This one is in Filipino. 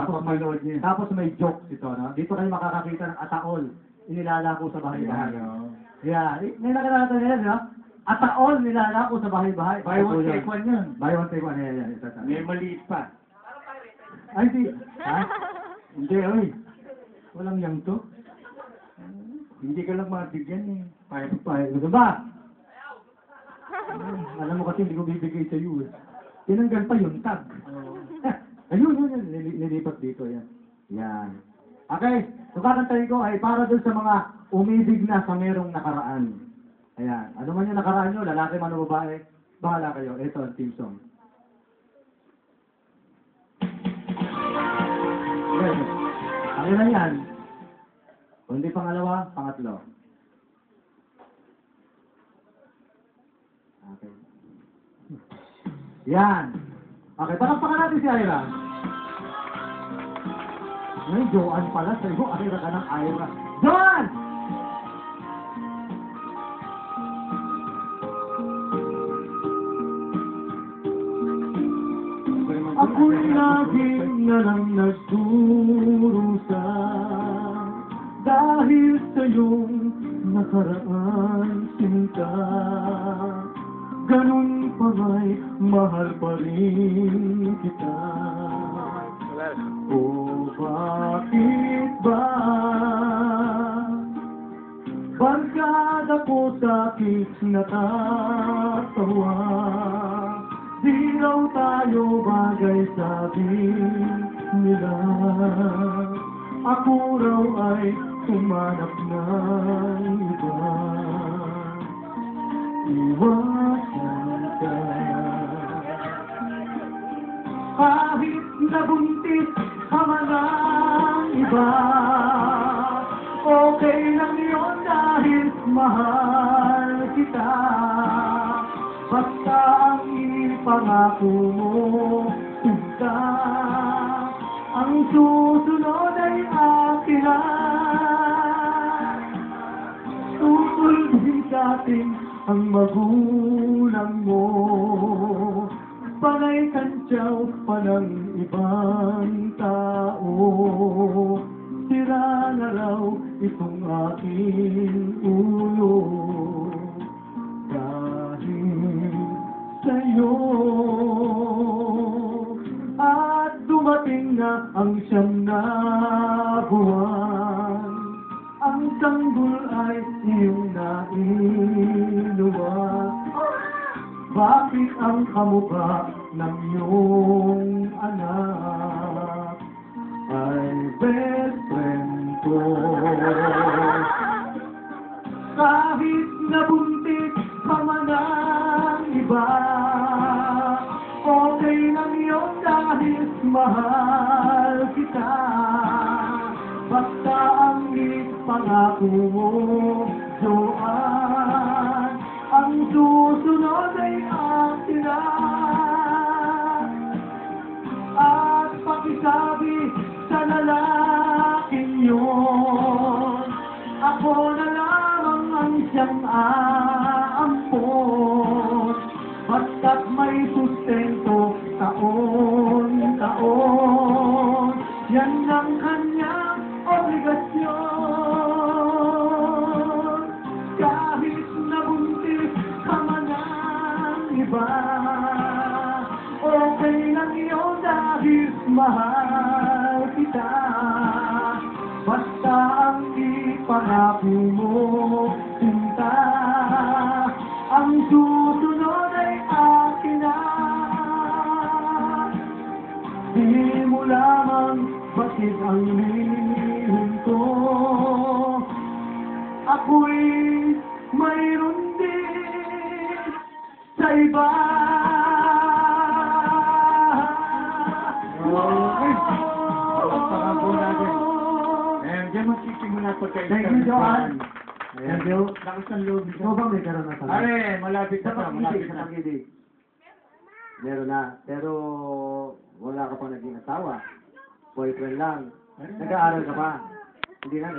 Papapanood niya. Tapos may jokes ito, no? Dito kayo makakakita ng ataol. Inilalako sa bahay-bahay. Yeah, may nakilala tayo yan, no? Ataol nilalako sa bahay-bahay. Buy one, take one yun. Buy one, take one. Yan. May maliit pa. Ay, di. Ha? Hindi, oy. Walang yang to. Hindi ka lang mabigyan eh. Gusto ba? Alam mo kasi hindi ko bibigay sa iyo eh. Tinanggal pa yung tag. Ayun. Nilipat dito yan. Yan. Okay, so kakantahin ko ay para dun sa mga umibig na sa merong nakaraan. Ayan. Ano man yung nakaraan nyo, lalaki man o babae, bahala kayo. Ito ang team song. Okay. Ano na yan? Kung hindi pangalawa, pangatlo. Okay. Yan. Okay, palakpakan natin si Ira. Ngayon, Joanne pala. Sa iyo, Ira ka ng Ira. Joanne! Ako'y laging nalang nagdurusa dahil sa iyong nakaraan sinta. Ganun pa nga'y mahal pa rin kita. O bakit ba barkada ko sa'kin natatawa? Di raw tayo bagay sabi nila. Ako raw ay tumanap ng iba. Iwasan ka. Kahit nabuntis ka man ng iba, okay lang yun dahil mahal kita. Basta ang ipangako mo, sinta, ang susunod ay akin na. Tutulbin natin ang magulang mo, panay kantyaw pa ng ibang tao. Sira na raw itong aking ulo dahil sa'yo. At dumating na ang siyam na buwan, ang sanggol ay iyong nailuwa. Bakit ang kamukha ng iyong anak ay best friend ko? Kahit nabuntis pa man ang iba, okay lang yun dahil mahal kita. Basta ang ipangako mo, Joanne, ang susunod ay akin na. At pakisabi sa lalaking yun, ako na lamang ang siyang aampon. Basta't may sustento taon-taon, yan ang kanyang obligasyon. Kahit nabuntis ka man ng iba, okay lang yun dahil mahal kita. Basta ang ipangako mo, sinta, ang susunod ay akin na. Di mo lamang bakit ang lihim ko, ako'y mayroon din sa iba. Diyan magsisimula pagkain. Thank you, Joanne. Ayan. Thank you. Lakas ng loob. Ikaw ba may karoon na sa Pare, malapit na pa. Malapit Sa na. pag-ibig. Meron na. Pero wala ka pa naging asawa. Boyfriend lang. Nag-aaral ka pa. Hindi na.